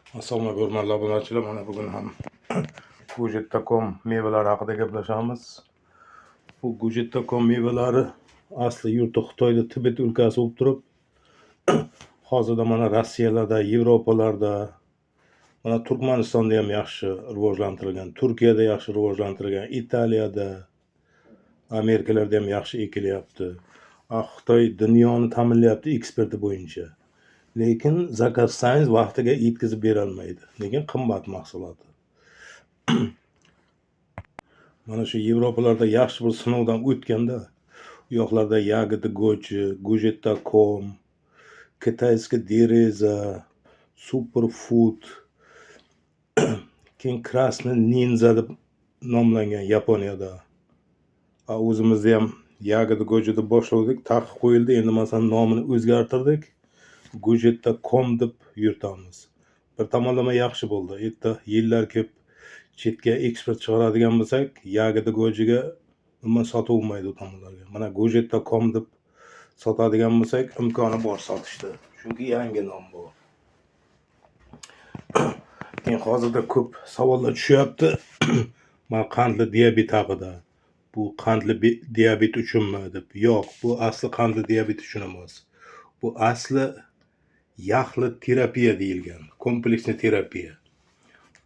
Assalomu alaykum hurmatli obunachilar. Mana bugun ham Gujitda.com mevalari haqida gaplashamiz. Bu Gujitda.com mevalari asli yurti Xitoyda Tibet o'lkasi bo'lib turib, hozirda mana Rossiyalarda, Yevropalarda, mana Turkmanistonda ham yaxshi rivojlantirilgan, Turkiyada yaxshi rivojlantirilgan, Italiyada, Amerikalarda ham yaxshi ekilyapti. Xitoy dunyoni ta'minlayapti eksporti bo'yicha. Lekin zakazsangiz vaqtiga yetkazib berolmaydi. Lekin qimmat mahsuloti. Mana shu Yevropalarda yaxshi bir sinovdan o'tganda, u yoqlarda Ягоды Gochi, Gujitda.com, Kitayskiy Dereza, Superfood, keyin Krasniy Ninja deb nomlangan Yaponiyada. O'zimizda ham Ягоды Gochi deb boshladik, taqiq qo'yildi. Endi masalan nomini o'zgartirdik. Gujitda.com deb yuritamiz. Bir tomonlama yaxshi bo'ldi. Erta yillar ko'p chetga eksport chiqaradigan bo'lsak, Ягоды Gochiga umuman sotib olmaydi u tomonlarga. Mana Gujitda.com deb sotadigan bo'lsak, imkoni bor sotishda. Chunki yangi nom bu. Keyin hozirda ko'p savollar tushyapti. Mana qandli diabet haqida. Bu qandli diabet uchunmi deb. Yo'q, bu asli qandli diabet uchun emas. Bu asli yaxli terapiya deyilgan, kompleksli terapiya.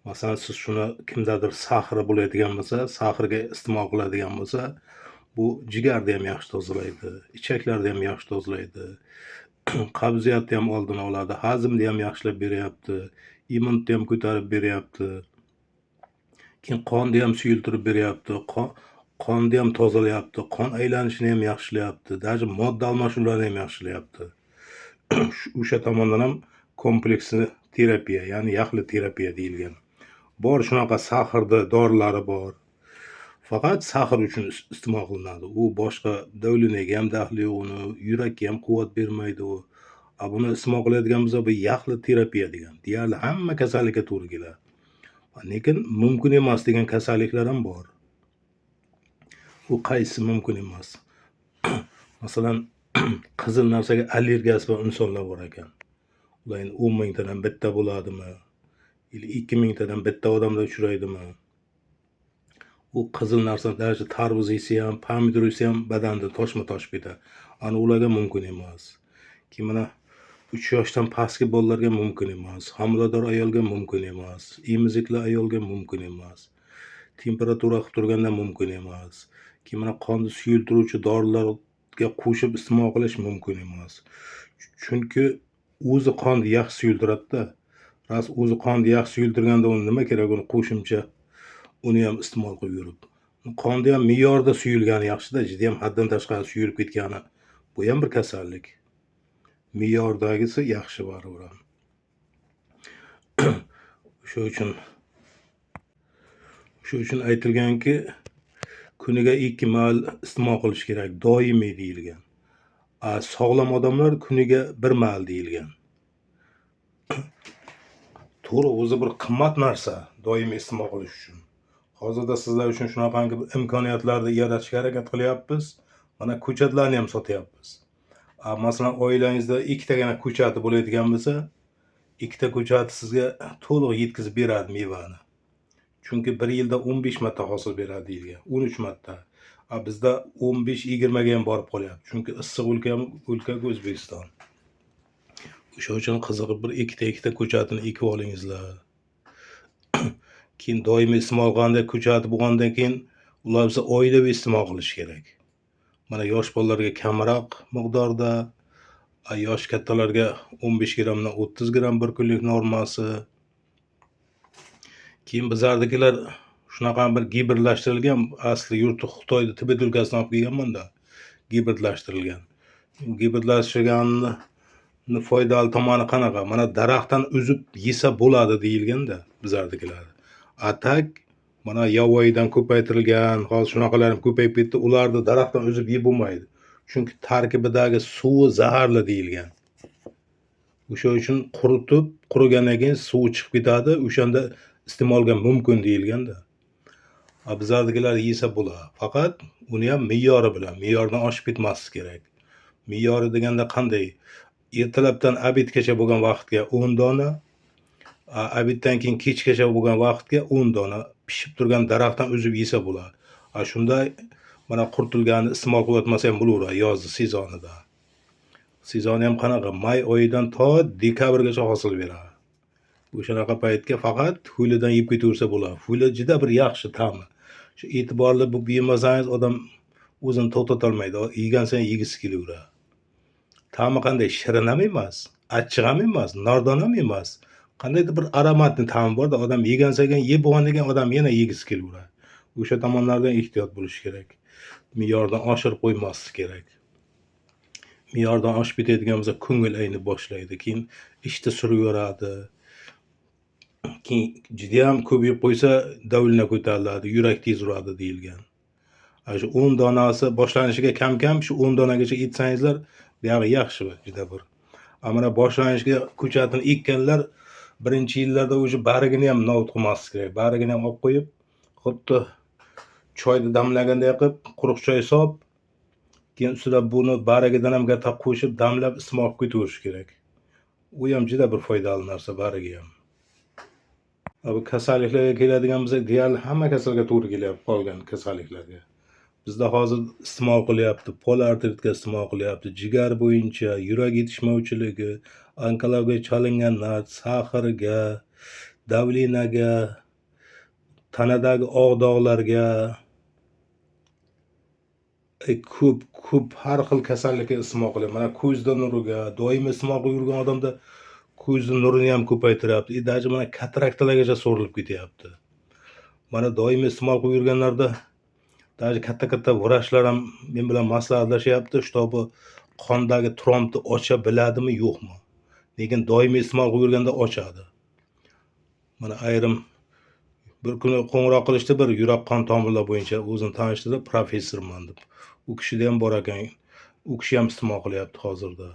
Masalan, siz shuni kimdadir sahri bo'ladigan bo'lsa, sahrga iste'mol qiladigan bo'lsa, bu jigarni ham yaxshi tozalaydi, ichaklarni ham yaxshi tozalaydi, qabziyatni ham oldini oladi, hazmni ham yaxshilab beryapti, immunni ham ko'tarib beryapti, keyin qonni ham suyultirib beryapti, qonni ham tozalayapti, qon aylanishini ham yaxshilayapti, даже modda almashinuvlarini ham yaxshilayapti. O'sha tomondan ham kompleksli terapiya, ya'ni yaxli terapiya deyilgan. Bor shunaqa sahrda dorilari bor. Faqat sahr uchun iste'mol qilinadi. U boshqa davlinaga ham daxli yo'q uni, yurakka ham quvvat bermaydi u. Buni iste'mol qiladigan bo'lsa, bu yaxli terapiya degan. Deyarli hamma kasallikka to'g'ri keladi. Lekin mumkin emas degan kasalliklar ham bor. U qaysi mumkin emas? Masalan, qizil narsaga allergiyasi bor insonlar bor ekan. Ular 10 mingtadan bitta bo'ladimi? 2 mingtadan bitta odamda uchraydimi? U qizil narsa, даже tarvuz yesa ham, pomidor yesa ham badanda toshma-tosh ketadi. Ana ularga mumkin emas. Keyin mana 3 yoshdan pastki bolalarga mumkin emas, homilador ayolga mumkin emas, emizikli ayolga mumkin emas, temperatura qilib turganda mumkin emas. Keyin mana qonni suyultiruvchi dorilarga qo'shib iste'mol qilish mumkin emas. Chunki o'zi qonni yaxshi suyultiradi-da. Ras o'zi qonni yaxshi suyultirganda uni nima kerak, uni qo'shimcha uni ham iste'mol qilib yurib. Qonni ham me'yorda suyulgani yaxshi-da, juda ham haddan tashqari suyulib ketgani. Bu ham bir kasallik. Me'yordagisi yaxshi baribir. Shuning uchun aytilganki, kuniga 2 mahal iste'mol qilish kerak, doimiy deyilgan. Sog'lom odamlar kuniga 1 mahal deyilgan. To'g'ri, o'zi bir qimmat narsa doimiy iste'mol qilish uchun. Hozirda sizlar uchun shunaqangi imkoniyatlarni yaratishga harakat qilyapmiz. Mana ko'chatlarni ham sotyapmiz. Masalan, oilangizda 2 tagina ko'chati bo'ladigan bo'lsa, 2 ta ko'chat sizga to'liq yetkazib beradi mevani. Chunki 1 yilda 15 marta hosil beradi deyilgan, 13 marta. Bizda 15-20 ga ham borib qolyapti. Chunki issiq o'lka O'zbekiston. O'sha uchun qiziqib bir 2 ta ko'chatini ekib olingizlar. Keyin doimiy iste'mol qilganda ko'chati bo'lgandan keyin ular biza oilaviy iste'mol qilish kerak. Mana yosh bolalarga kamroq miqdorda, yosh kattalarga 15 gramdan 30 gram bir kunlik normasi. Keyin bizlardagilar shunaqa bir gibridlashtirilgan, asli yurti Xitoyda Tibet o'lkasidan olib kelganman-da, gibridlashtirilgan. Gibridlashtirilganni foydali tomoni qanaqa? Mana daraxtdan uzib yesa bo'ladi deyilganda bizlardagilar. Atak mana yovvoyidan ko'paytirilgan, hozir shunaqalar ham ko'payib ketdi. Ularni daraxtdan uzib yeb bo'lmaydi. Chunki tarkibidagi suvi zaharli deyilgan. O'sha uchun quritib, qurigandan keyin suvi chiqib ketadi, o'shanda iste'molga mumkin deyilganda. Bizlardagilar yesa bo'ladi. Faqat uni ham me'yori bilan, me'yordan oshib ketmaslik kerak. Me'yori deganda qanday? Ertalabdan obedgacha bo'lgan vaqtga 10 dona, Abitdan keyin kechgacha bo'lgan vaqtga 10 dona pishib turgan daraxtdan uzib yesa bo'ladi. Shunday mana qurtilganini iste'mol qilyotmasa ham bo'laveradi yozni sezonida. Sezoni ham qanaqa? May oyidan to dekabrgacha hosil beradi. O'shanaqa paytga faqat huylidan yeb ketaversa bo'ladi. Huyli juda bir yaxshi ta'mi. Shu e'tiborli bo'lib yemasangiz odam o'zini to'xtatolmaydi. Yegan sayin yegisi kelaveradi. Ta'mi qanday? Shirin ham emas, achchiq ham emas, nordon ham emas. Qandaydir bir aromatli ta'mi borda, odam yegan sayin yeb bo'lgandan keyin odam yana yegisi kelaveradi. O'sha tomonlardan ehtiyot bo'lish kerak. Me'yordan oshirib qo'ymaslik kerak. Me'yordan oshib ketadigan bo'lsa, ko'ngil aynib boshlaydi. Keyin ishda suraveradi. Keyin juda ham ko'p yeb qo'ysa, davlina ko'tariladi, yurak tez uradi deyilgan. Shu 10 donasi boshlanishiga kam-kam shu 10 donagacha etsangizlar, buyog'i yaxshi juda bir. Mana boshlanishga ko'chatini ekkanlar birinchi yillarda o'sha barigini ham novut qilmaslik kerak. Barigini ham olib qo'yib, xuddi choyni damlaganday qilib, quruq choy solib, keyin ustida buni barigidan ham gata qo'shib damlab iste'mol qilib ketaverish kerak. U ham juda bir foydali narsa barigi ham. Bu kasalliklarga keladigan bo'lsak, deyarli hamma kasalga to'g'ri kelyapti qolgan kasalliklarga. Bizda hozir iste'mol qilyapti, polartritga iste'mol qilyapti, jigar bo'yicha, yurak yetishmovchiligi, onkologiyaga chalinganlar, saharga, davlinaga, tanadagi oq dog'larga, ko'p har xil kasallikka iste'mol qilyapti. Mana ko'zda nuriga, doimiy iste'mol qilib yurgan odamda ko'zni nurini ham ko'paytiryapti. Даже mana kataraktalargacha so'rilib ketyapti. Mana doimiy iste'mol qilib yurganlarda даже katta vrachlar ham men bilan maslahatlashyapti, shtobi qondagi trombni ocha biladimi, yo'qmi? Lekin doimiy iste'mol qilib yurganda ochadi. Mana ayrim bir kuni qo'ng'iroq qilishdi, bir yurak qon tomirlar bo'yicha o'zini tanishtirdi, professorman deb. U kishida ham bor ekan. U kishi ham iste'mol qilyapti hozirda.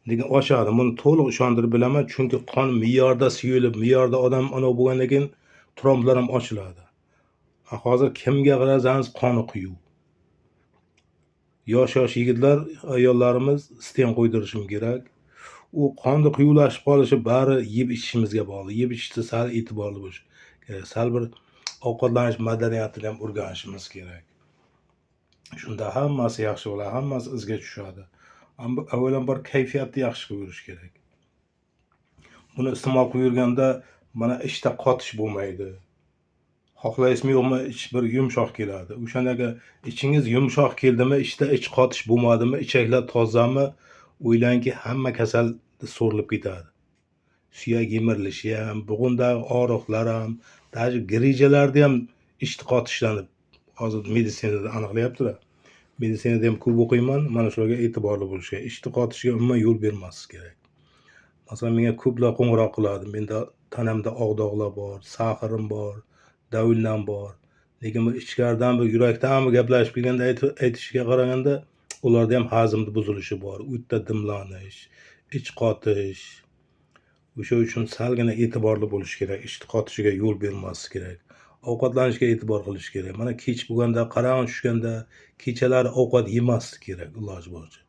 Lekin ochadi. Buni to'liq ishontirib bilaman, chunki qon me'yorda suyulib, me'yorda odam ana bo'lgandan keyin tromblar ham ochiladi. Hozir kimga qarasangiz qoni quyuq. Yosh yigitlar, ayollarimiz stent qo'ydirishim kerak. U qonni quyuqlashib qolishi bari yeb ichishimizga bog'liq. Yeb ichishda sal e'tiborli bo'lish kerak. Sal bir ovqatlanish madaniyatini ham o'rganishimiz kerak. Shunda hammasi yaxshi bo'ladi, hammasi izga tushadi. Avvalambor kayfiyatni yaxshi qilib yurish kerak. Buni iste'mol qilib yurganda mana ishda qotish bo'lmaydi. Xohlaysizmi yo'qmi, ich bir yumshoq keladi. O'shanaqa ichingiz yumshoq keldimi, ishda ich qotish bo'lmadimi, ichaklar tozami, o'ylangki hamma kasal so'rilib ketadi. Suyak yemirilishi ham, bo'g'indagi og'riqlar ham, даже grijalarda ham ichni qotishlanib hozir meditsinada aniqlayaptilar. Meditsinada ham ko'p o'qiyman, mana shularga e'tiborli bo'lish kerak. Ichni qotishiga umuman yo'l bermaslik kerak. Masalan, menga ko'plar qo'ng'iroq qiladi. Menda tanamda oq dog'lar bor, saharim bor, davlinam bor. Lekin bu ichkaridan, bu yurakdan gaplashib kelganda aytishiga qaraganda, ularda ham hazmni buzilishi bor. O'tda dimlanish, ich qotish. O'sha uchun salgina e'tiborli bo'lish kerak. Ichni qotishiga yo'l bermaslik kerak. Ovqatlanishga e'tibor qilish kerak. Mana kech bo'lganda, qarong'i tushganda, kechalari ovqat yemaslik kerak iloji boricha.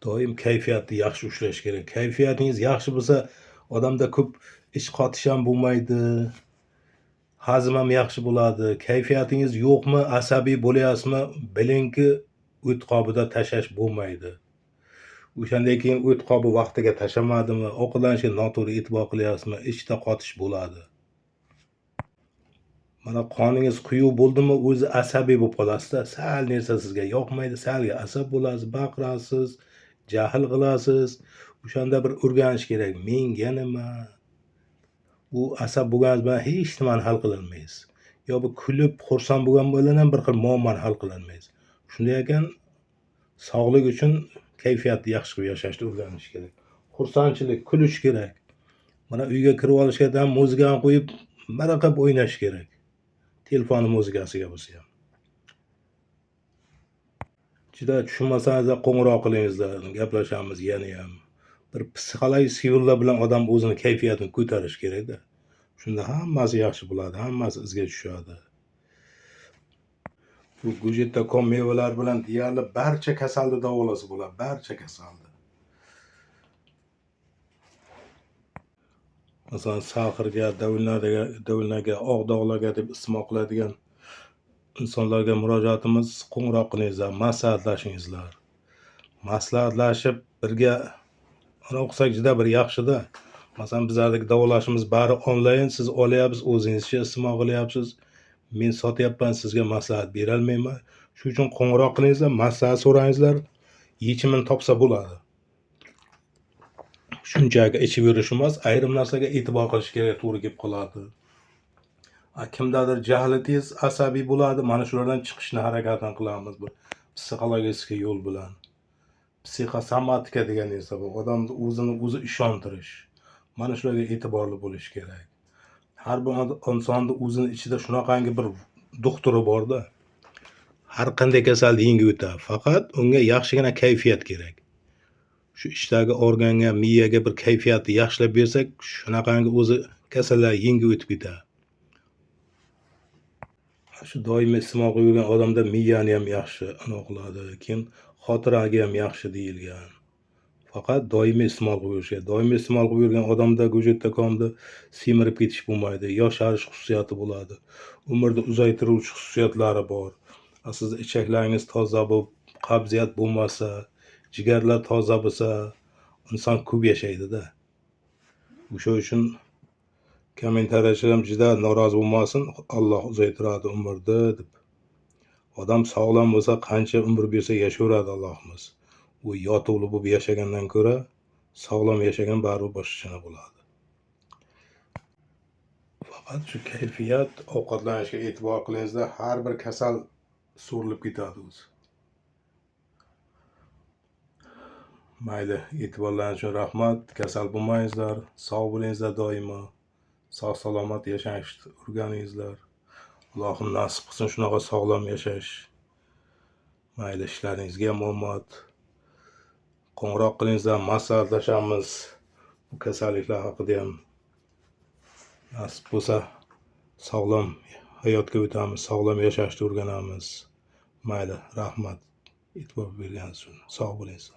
Doim kayfiyatni yaxshi ushlash kerak. Kayfiyatingiz yaxshi bo'lsa, odamda ko'p ich qotish ham bo'lmaydi. Hazm ham yaxshi bo'ladi. Kayfiyatingiz yo'qmi, asabiy bo'lyapsizmi, bilingki, o't qobida tashlash bo'lmaydi. O'shandan keyin o't qobi vaqtiga tashlamadimi, ovqatlanishga noto'g'ri e'tibor qilyapsizmi, ichda qotish bo'ladi. Mana qoningiz quyuq bo'ldimi, o'zi asabiy bo'lib qolasizda. Sal narsa sizga yoqmaydi, salga asab bo'lasiz, baqirasiz, jahl qilasiz. O'shanda bir o'rganish kerak. Menga nima? U asab bo'lganingiz bilan hech nimani hal qila olmaysiz. Yo bu kulib, xursand bo'lgan bilan ham bir xil muammoni hal qila olmaysiz. Shunday ekan, sog'lik uchun kayfiyatni yaxshi qilib yashashni o'rganish kerak. Xursandchilik, kulish kerak. Mana uyga kirib olishganda ham muzikani qo'yib, maraqab o'ynash kerak. Telefon muzikasiga bo'lsa ham. Juda tushunmasangiz qo'ng'iroq qilingizlar, gaplashamiz yana ham. Bir psixologik yo'llar bilan odam o'zini kayfiyatini ko'tarish kerak-da. Shunda hammasi yaxshi bo'ladi, hammasi izga tushadi. Bu go'jetda mevalar bilan deyarli barcha kasalni davolasa bo'ladi, barcha kasalni. Masalan, sahirga, davillarga, oq dog'larga deb istismol qiladigan insonlarga murojaatimiz, qo'ng'iroq qilingizlar, maslahatlashingizlar. Maslahatlashib birga o'qisak juda bir yaxshi-da. Masalan, bizlardagi davolashimiz bari onlayn, siz olyapsiz, o'zingizcha iste'mol qilyapsiz. Men sotyapman, sizga maslahat berolmayman. Shuning uchun qo'ng'iroq qilingizlar, maslahat so'rangizlar, yechimini topsa bo'ladi. Shunchaki ichib yurish emas, ayrim narsaga e'tibor qilish kerak to'g'ri kelib qoladi. Kimdadir jahli tez, asabiy bo'ladi, mana shulardan chiqishni harakatini qilamiz bu psixologik yo'l bilan. Psixosomatika degan narsa bu, odamni o'zini o'zi ishontirish. Mana shularga e'tiborli bo'lish kerak. Har bir insonni o'zini ichida shunaqangi bir doktori borda. Har qanday kasalni yengib o'tadi, faqat unga yaxshigina kayfiyat kerak. Shu ichdagi organga, miyaga bir kayfiyatni yaxshilab bersak, shunaqangi o'zi kasallar yengib o'tib ketadi. Shu doimiy iste'mol qilib yurgan odamda miyani ham yaxshi aniqladi, keyin xotiraga ham yaxshi deyilgan. Faqat doimiy iste'mol qilib yurish kerak. Doimiy iste'mol qilib yurgan odamda go'jetda komda semirib ketish bo'lmaydi, yosharish xususiyati bo'ladi. Umrni uzaytiruvchi xususiyatlari bor. Siz ichaklaringiz toza bo'lib, qabziyat bo'lmasa, jigarlar toza bo'lsa, inson ko'p yashaydi-da. O'sha uchun kommentariyachilar ham juda norozi bo'lmasin, Alloh uzaytiradi umrni deb. Odam sog'lom bo'lsa, qancha umr bersa yashayveradi Allohimiz. U yotovli bo'lib yashagandan ko'ra sog'lom yashagan baribir boshqacha bo'ladi. Faqat shu kayfiyat, ovqatlanishga e'tibor qilingizlar, har bir kasal so'rilib ketadi o'zi. Mayli, e'tiborlaringiz uchun rahmat. Kasal bo'lmangizlar, sog' bo'lingizlar doimo. Sog' salomat yashashni o'rganingizlar. Allohim nasib qilsin shunaqa sog'lom yashash. Mayli, ishlaringizga ham omad. Qo'ng'iroq qilingizlar, maslahatlashamiz. Bu kasalliklar haqida ham nasib bo'lsa sog'lom hayotga o'tamiz, sog'lom yashashni o'rganamiz. Mayli, rahmat. E'tibor berganingiz uchun. Sog' bo'ling.